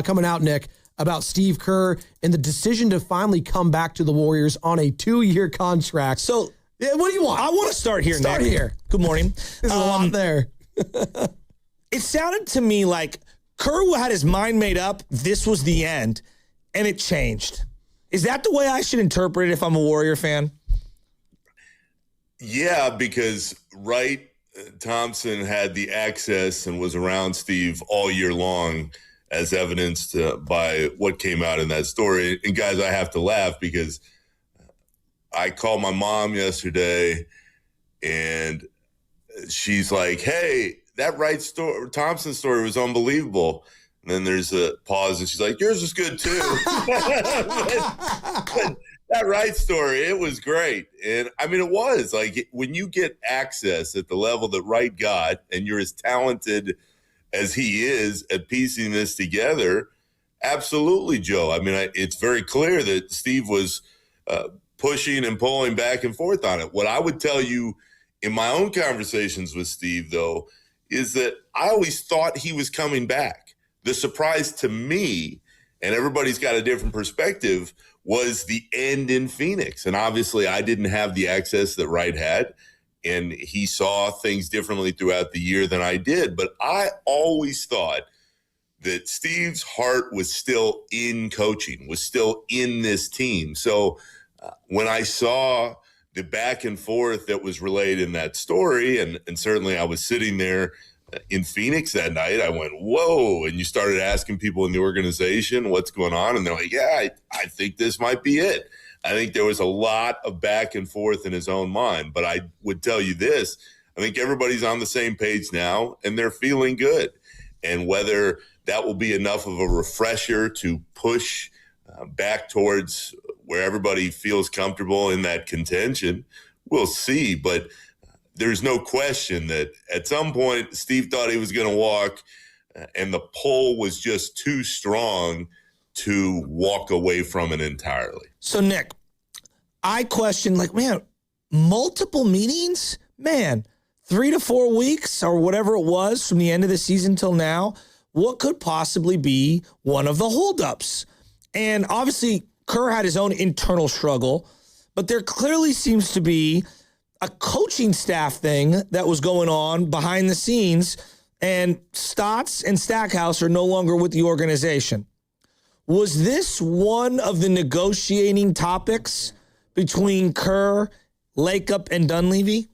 coming out, Nick, about Steve Kerr and the decision to finally come back to the Warriors on a 2-year contract. So, what do you want? I want to start here, Nick. Here. Good morning. There's a lot there. It sounded to me like Kerr had his mind made up. This was the end, and it changed. Is that the way I should interpret it if I'm a Warrior fan? Yeah, because Thompson had the access and was around Steve all year long, as evidenced by what came out in that story. And guys, I have to laugh because I called my mom yesterday and she's like, hey, that Thompson story was unbelievable. And then there's a pause and she's like, yours was good too. but that Wright story, it was great. And I mean, it was like when you get access at the level that Wright got and you're as talented as he is at piecing this together, absolutely, Joe. I mean, it's very clear that Steve was pushing and pulling back and forth on it. What I would tell you in my own conversations with Steve, though, is that I always thought he was coming back. The surprise to me, and everybody's got a different perspective, was the end in Phoenix. And obviously I didn't have the access that Wright had, and he saw things differently throughout the year than I did. But I always thought that Steve's heart was still in coaching, was still in this team. So when I saw the back and forth that was relayed in that story, and certainly I was sitting there in Phoenix that night, I went, whoa. And you started asking people in the organization what's going on. And they're like, yeah, I think this might be it. I think there was a lot of back and forth in his own mind. But I would tell you this, I think everybody's on the same page now and they're feeling good. And whether that will be enough of a refresher to push back towards where everybody feels comfortable in that contention, we'll see. But there's no question that at some point Steve thought he was going to walk and the pull was just too strong to walk away from it entirely. So, Nick, I question, multiple meetings? Man, 3 to 4 weeks or whatever it was from the end of the season till now, what could possibly be one of the holdups? And obviously, Kerr had his own internal struggle, but there clearly seems to be a coaching staff thing that was going on behind the scenes, and Stotts and Stackhouse are no longer with the organization. Was this one of the negotiating topics between Kerr, Shakeup, and Dunleavy?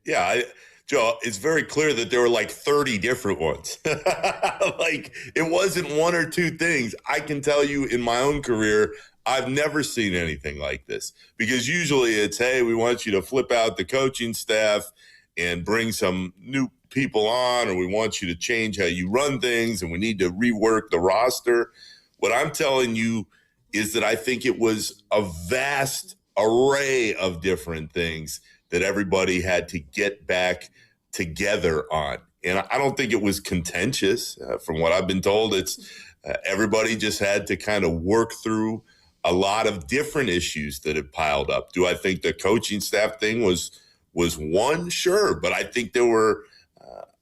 Yeah, Joe, it's very clear that there were 30 different ones. It wasn't one or two things. I can tell you in my own career, I've never seen anything like this, because usually it's, hey, we want you to flip out the coaching staff and bring some new people on, or we want you to change how you run things and we need to rework the roster. What I'm telling you is that I think it was a vast array of different things that everybody had to get back together on. And I don't think it was contentious. From what I've been told, it's everybody just had to kind of work through a lot of different issues that had piled up. Do I think the coaching staff thing was one? Sure. But I think there were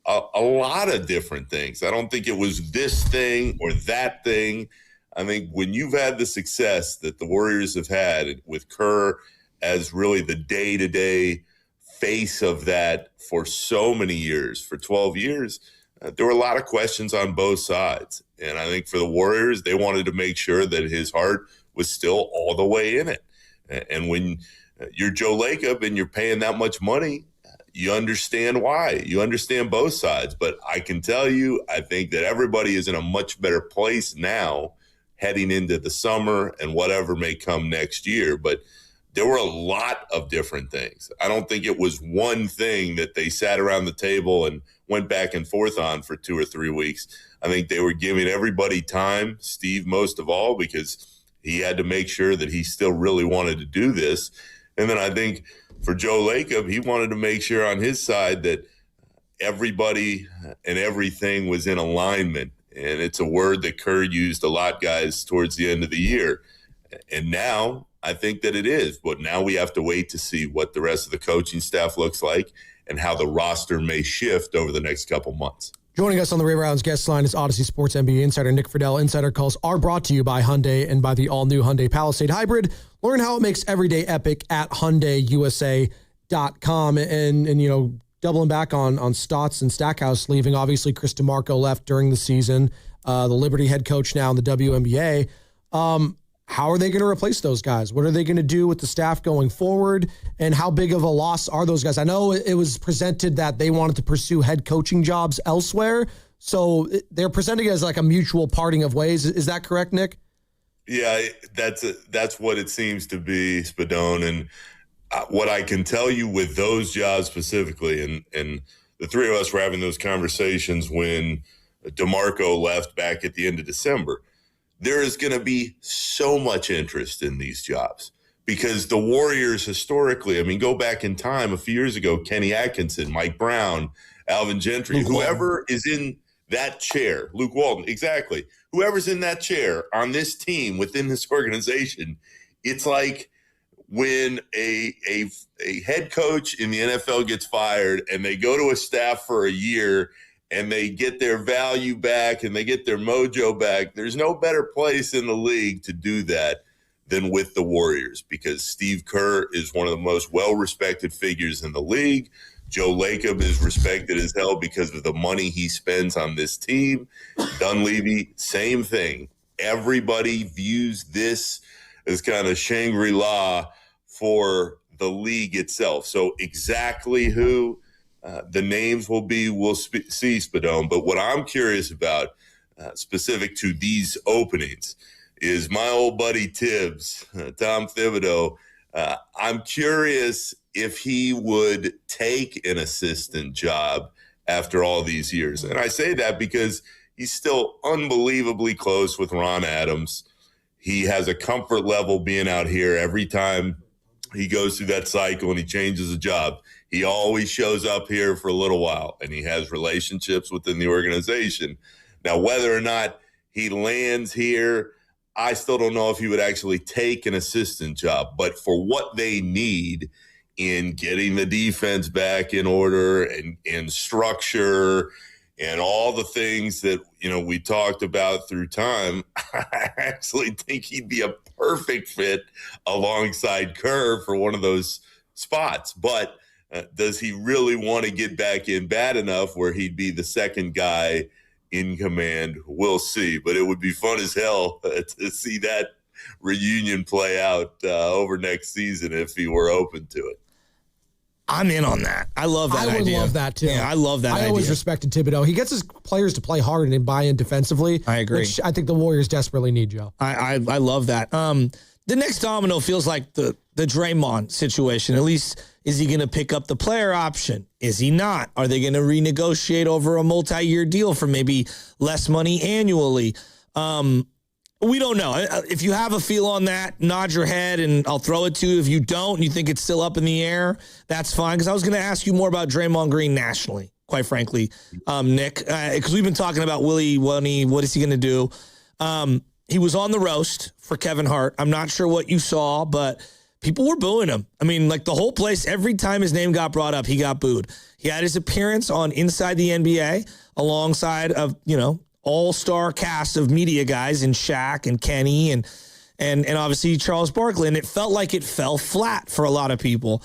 a lot of different things. I don't think it was this thing or that thing. I think when you've had the success that the Warriors have had with Kerr as really the day-to-day face of that for so many years, for 12 years, there were a lot of questions on both sides. And I think for the Warriors, they wanted to make sure that his heart was still all the way in it. And when you're Joe Shakeup and you're paying that much money, you understand why. You understand both sides. But I can tell you, I think that everybody is in a much better place now heading into the summer and whatever may come next year. But there were a lot of different things. I don't think it was one thing that they sat around the table and went back and forth on for 2 or 3 weeks. I think they were giving everybody time, Steve most of all, because he had to make sure that he still really wanted to do this. And then I think for Joe Shakeup, he wanted to make sure on his side that everybody and everything was in alignment. And it's a word that Kerr used a lot, guys, towards the end of the year. And now I think that it is. But now we have to wait to see what the rest of the coaching staff looks like and how the roster may shift over the next couple months. Joining us on the Ray Rounds guest line is Odyssey Sports NBA insider Nick Friedell. Insider calls are brought to you by Hyundai and by the all-new Hyundai Palisade Hybrid. Learn how it makes every day epic at HyundaiUSA.com. And doubling back on Stotts and Stackhouse leaving, obviously Chris DeMarco left during the season, the Liberty head coach now in the WNBA. How are they going to replace those guys? What are they going to do with the staff going forward? And how big of a loss are those guys? I know it was presented that they wanted to pursue head coaching jobs elsewhere. So they're presenting it as like a mutual parting of ways. Is that correct, Nick? Yeah, that's what it seems to be, Spadone. And what I can tell you with those jobs specifically, and the three of us were having those conversations when DeMarco left back at the end of December, there is going to be so much interest in these jobs because the Warriors historically, I mean, go back in time a few years ago, Kenny Atkinson, Mike Brown, Alvin Gentry, whoever is in that chair, Luke Walton, exactly. Whoever's in that chair on this team within this organization, it's like when a head coach in the NFL gets fired and they go to a staff for a year and they get their value back and they get their mojo back. There's no better place in the league to do that than with the Warriors because Steve Kerr is one of the most well-respected figures in the league. Joe Lacob is respected as hell because of the money he spends on this team. Dunleavy, same thing. Everybody views this as kind of Shangri-La for the league itself. So exactly who the names will be, we'll see, Spadone. But what I'm curious about, specific to these openings, is my old buddy Tibbs, Tom Thibodeau. I'm curious if he would take an assistant job after all these years. And I say that because he's still unbelievably close with Ron Adams. He has a comfort level being out here every time he goes through that cycle and he changes a job. He always shows up here for a little while, and he has relationships within the organization. Now, whether or not he lands here, I still don't know if he would actually take an assistant job. But for what they need in getting the defense back in order and structure and all the things that, we talked about through time, I actually think he'd be a perfect fit alongside Kerr for one of those spots. But does he really want to get back in bad enough where he'd be the second guy in command? We'll see. But it would be fun as hell to see that reunion play out over next season if he were open to it. I'm in on that. I love that idea. I would love that, too. Yeah, I love that idea. I always respected Thibodeau. He gets his players to play hard and buy in defensively. I agree. Which I think the Warriors desperately need, Joe. I love that. The next domino feels like the Draymond situation. At least, is he going to pick up the player option? Is he not? Are they going to renegotiate over a multi-year deal for maybe less money annually? We don't know. If you have a feel on that, nod your head and I'll throw it to you. If you don't and you think it's still up in the air, that's fine. Because I was going to ask you more about Draymond Green nationally, quite frankly, Nick. Because we've been talking about what is he going to do? He was on the roast for Kevin Hart. I'm not sure what you saw, but people were booing him. I mean, like the whole place, every time his name got brought up, he got booed. He had his appearance on Inside the NBA alongside of, all-star cast of media guys in Shaq and Kenny and obviously Charles Barkley, and it felt like it fell flat for a lot of people.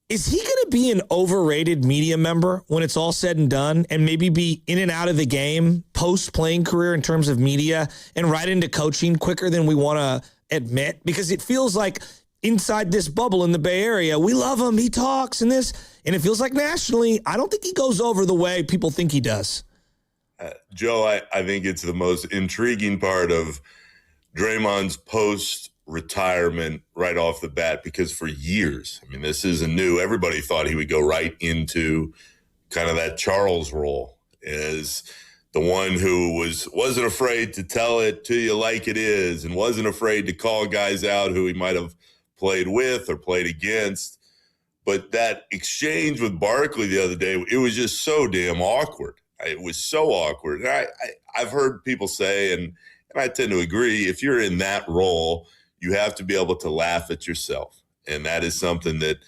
Is he going to be an overrated media member when it's all said and done and maybe be in and out of the game post-playing career in terms of media and right into coaching quicker than we want to admit? Because it feels like inside this bubble in the Bay Area, we love him, he talks and this, and it feels like nationally, I don't think he goes over the way people think he does. Joe, I think it's the most intriguing part of Draymond's post-retirement right off the bat, because for years, I mean, this isn't new. Everybody thought he would go right into kind of that Charles role as the one who wasn't afraid to tell it to you like it is and wasn't afraid to call guys out who he might have played with or played against. But that exchange with Barkley the other day, it was just so damn awkward. It was so awkward. I've heard people say, and I tend to agree, if you're in that role, you have to be able to laugh at yourself. And that is something that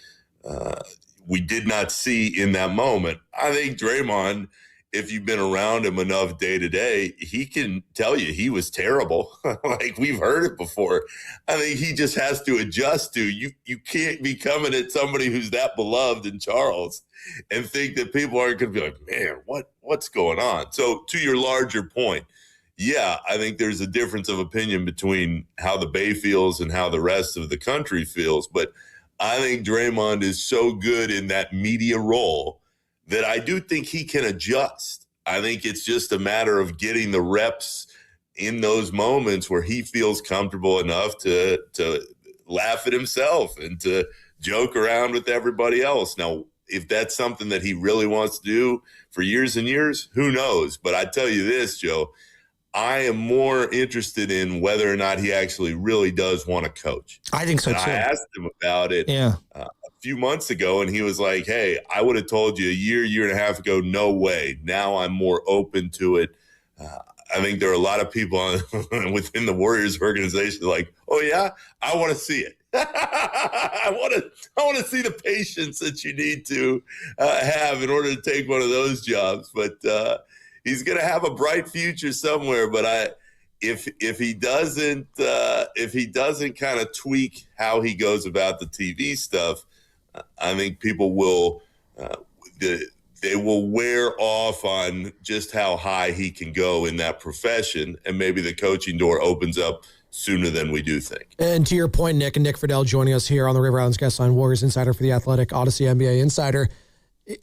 we did not see in that moment. I think Draymond, if you've been around him enough day to day, he can tell you he was terrible. Like, we've heard it before. I think he just has to adjust to you can't be coming at somebody who's that beloved in Charles and think that people aren't going to be like, man, what's going on? So to your larger point, yeah, I think there's a difference of opinion between how the Bay feels and how the rest of the country feels. But I think Draymond is so good in that media role that I do think he can adjust. I think it's just a matter of getting the reps in those moments where he feels comfortable enough to laugh at himself and to joke around with everybody else. Now, if that's something that he really wants to do for years and years, who knows? But I tell you this, Joe, I am more interested in whether or not he actually really does want to coach. I think so, too. I asked him about it a few months ago, and he was like, hey, I would have told you a year and a half ago, no way. Now I'm more open to it. I think there are a lot of people within the Warriors organization like, oh, yeah, I want to see it. I want to see the patience that you need to have in order to take one of those jobs. But he's going to have a bright future somewhere. But if he doesn't kind of tweak how he goes about the TV stuff, I think people will they will wear off on just how high he can go in that profession, and maybe the coaching door opens up sooner than we do think. And to your point, Nick and Nick Friedell joining us here on the River Islands Guest Line, Warriors Insider for the Athletic, Odyssey NBA Insider.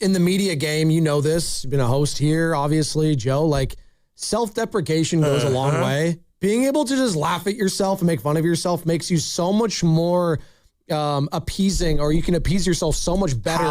In the media game, you know this. You've been a host here, obviously, Joe. Like, self-deprecation goes a long way. Being able to just laugh at yourself and make fun of yourself makes you so much more appeasing, or you can appease yourself so much better.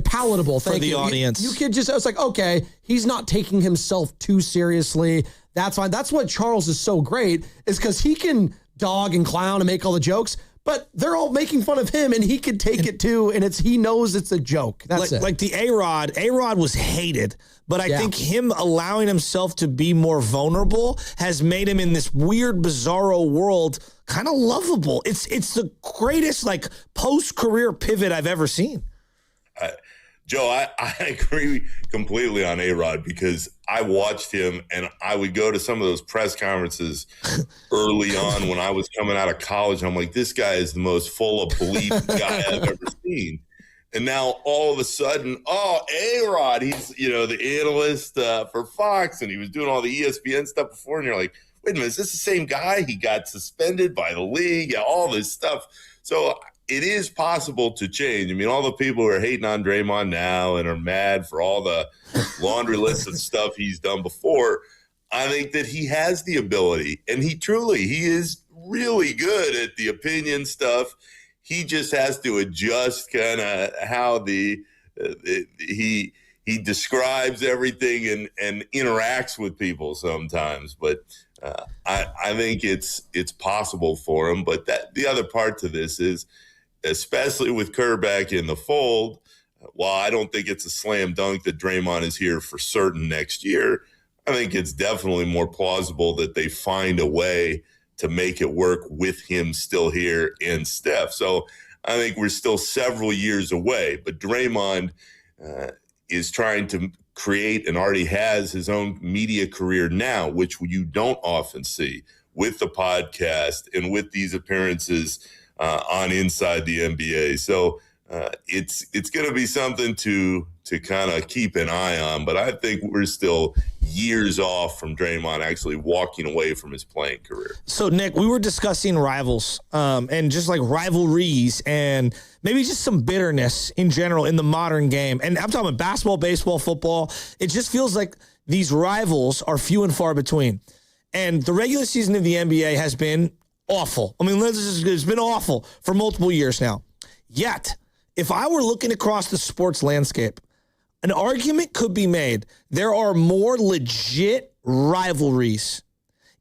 Palatable for the audience. You could just, I was like, okay, he's not taking himself too seriously. That's fine. That's what Charles is so great, is because he can dog and clown and make all the jokes, but they're all making fun of him, and he can take it too, and he knows it's a joke. That's it. Like the A-Rod was hated, but I think him allowing himself to be more vulnerable has made him in this weird, bizarro world kind of lovable. It's the greatest like post-career pivot I've ever seen. Joe, I agree completely on A-Rod, because I watched him and I would go to some of those press conferences early on when I was coming out of college. I'm like, this guy is the most full of belief guy I've ever seen. And now all of a sudden, A-Rod, he's, the analyst for Fox, and he was doing all the ESPN stuff before. And you're like, wait a minute, is this the same guy? He got suspended by the league, all this stuff. So it is possible to change. I mean, all the people who are hating on Draymond now and are mad for all the laundry list of stuff he's done before, I think that he has the ability, and he is really good at the opinion stuff. He just has to adjust kind of how he describes everything and interacts with people sometimes. But I think it's possible for him. But the other part to this is, especially with Kerr back in the fold, while I don't think it's a slam dunk that Draymond is here for certain next year, I think it's definitely more plausible that they find a way to make it work with him still here and Steph. So I think we're still several years away, but Draymond is trying to create and already has his own media career now, which you don't often see with the podcast and with these appearances on Inside the NBA. So it's going to be something to kind of keep an eye on, but I think we're still years off from Draymond actually walking away from his playing career. So, Nick, we were discussing rivals and just like rivalries and maybe just some bitterness in general in the modern game. And I'm talking about basketball, baseball, football. It just feels like these rivals are few and far between. And the regular season of the NBA has been awful. I mean, it's been awful for multiple years now. Yet, if I were looking across the sports landscape, an argument could be made. There are more legit rivalries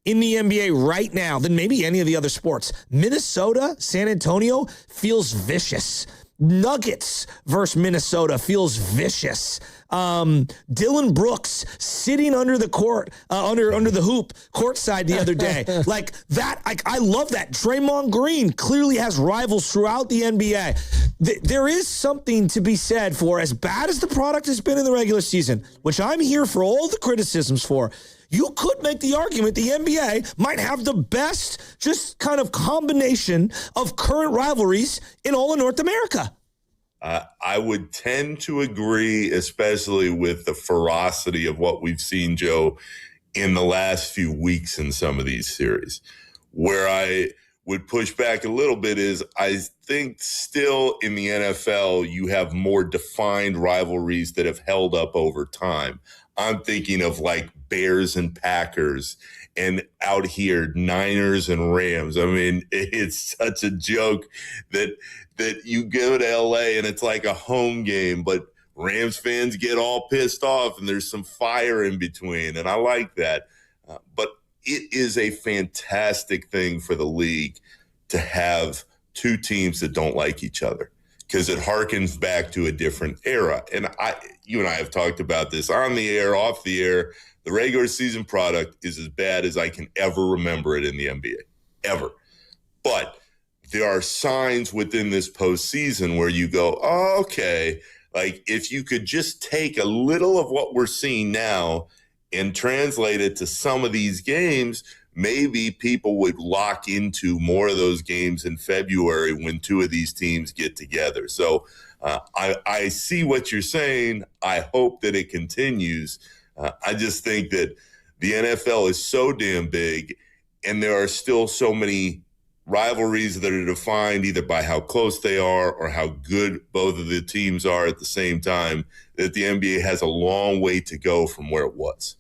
in the NBA right now than maybe any of the other sports. Minnesota, San Antonio feels vicious. Nuggets versus Minnesota feels vicious. Dylan Brooks sitting under the court, under the hoop courtside the other day. Like that, I love that. Draymond Green clearly has rivals throughout the NBA. There is something to be said for, as bad as the product has been in the regular season, which I'm here for all the criticisms for. You could make the argument the NBA might have the best just kind of combination of current rivalries in all of North America. I would tend to agree, especially with the ferocity of what we've seen, Joe, in the last few weeks in some of these series. Where I would push back a little bit is I think still in the NFL, you have more defined rivalries that have held up over time. I'm thinking of like Bears and Packers, and out here, Niners and Rams. I mean, it's such a joke that you go to LA and it's like a home game, but Rams fans get all pissed off and there's some fire in between. And I like that. But it is a fantastic thing for the league to have two teams that don't like each other, because it harkens back to a different era. And you and I have talked about this on the air, off the air. The regular season product is as bad as I can ever remember it in the NBA, ever. But there are signs within this postseason where you go, oh, okay, like if you could just take a little of what we're seeing now and translate it to some of these games, maybe people would lock into more of those games in February when two of these teams get together. So I see what you're saying. I hope that it continues. I just think that the NFL is so damn big, and there are still so many rivalries that are defined either by how close they are or how good both of the teams are at the same time, that the NBA has a long way to go from where it was.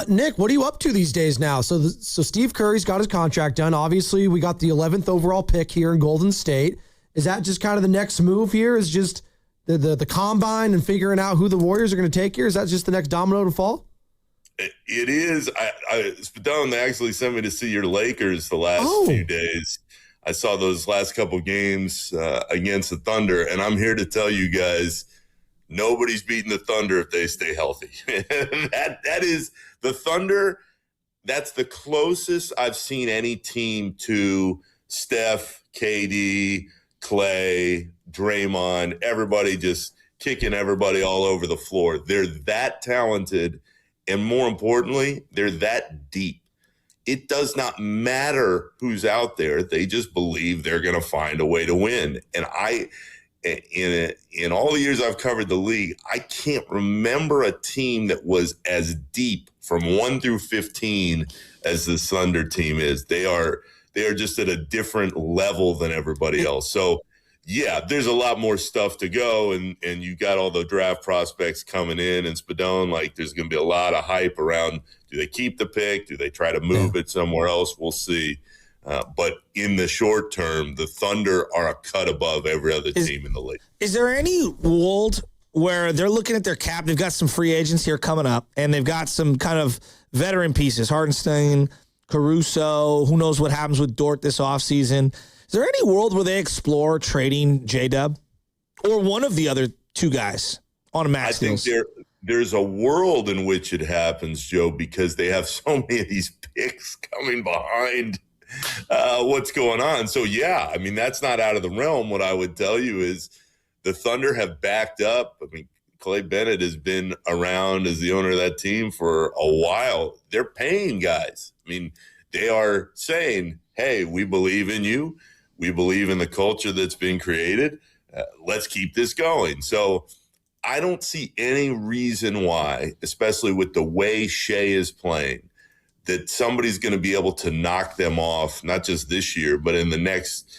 Nick, what are you up to these days now? So Steve Curry's got his contract done. Obviously, we got the 11th overall pick here in Golden State. Is that just kind of the next move here? Is just the combine and figuring out who the Warriors are going to take here? Is that just the next domino to fall? It is. Spadone actually sent me to see your Lakers the last few days. I saw those last couple games against the Thunder, and I'm here to tell you guys, nobody's beating the Thunder if they stay healthy. That is the Thunder. That's the closest I've seen any team to Steph, KD, Clay, Draymond, everybody just kicking everybody all over the floor. They're that talented, and more importantly, they're that deep. It does not matter who's out there. They just believe they're going to find a way to win. And in all the years I've covered the league, I can't remember a team that was as deep from 1 through 15 as the Thunder team is. They are just at a different level than everybody else. So, yeah, there's a lot more stuff to go, and you got all the draft prospects coming in, and Spadone, like there's going to be a lot of hype around, do they keep the pick? Do they try to move it somewhere else? We'll see. But in the short term, the Thunder are a cut above every other team in the league. Is there any world where they're looking at their cap, they've got some free agents here coming up, and they've got some kind of veteran pieces, Hartenstein, Caruso, who knows what happens with Dort this offseason. Is there any world where they explore trading J-Dub or one of the other two guys on a max deal? I think there's a world in which it happens, Joe, because they have so many of these picks coming behind what's going on. So, yeah, I mean, that's not out of the realm. What I would tell you is the Thunder have backed up. I mean, Clay Bennett has been around as the owner of that team for a while. They're paying guys. I mean, they are saying, hey, we believe in you. We believe in the culture that's been created. Let's keep this going. So I don't see any reason why, especially with the way Shea is playing, that somebody's going to be able to knock them off, not just this year, but in the next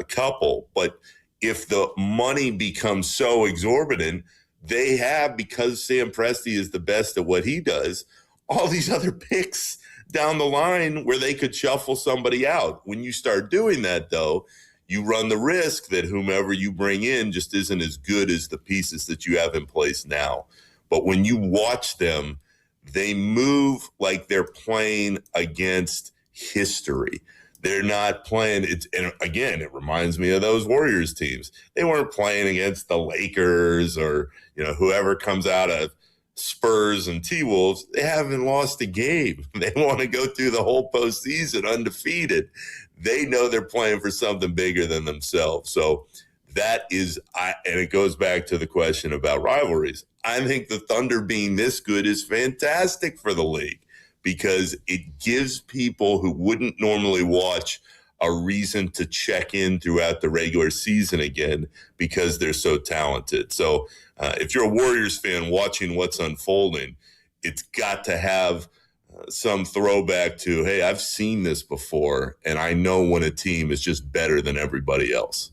couple. But if the money becomes so exorbitant, they have, because Sam Presti is the best at what he does, all these other picks down the line where they could shuffle somebody out. When you start doing that, though, you run the risk that whomever you bring in just isn't as good as the pieces that you have in place now. But when you watch them, they move like they're playing against history. They're not playing. And again, it reminds me of those Warriors teams. They weren't playing against the Lakers or, whoever comes out of Spurs and T-Wolves. They haven't lost a game. They want to go through the whole postseason undefeated. They know they're playing for something bigger than themselves. So that is, and it goes back to the question about rivalries. I think the Thunder being this good is fantastic for the league because it gives people who wouldn't normally watch a reason to check in throughout the regular season again because they're so talented. So if you're a Warriors fan watching what's unfolding, it's got to have some throwback to, hey, I've seen this before, and I know when a team is just better than everybody else.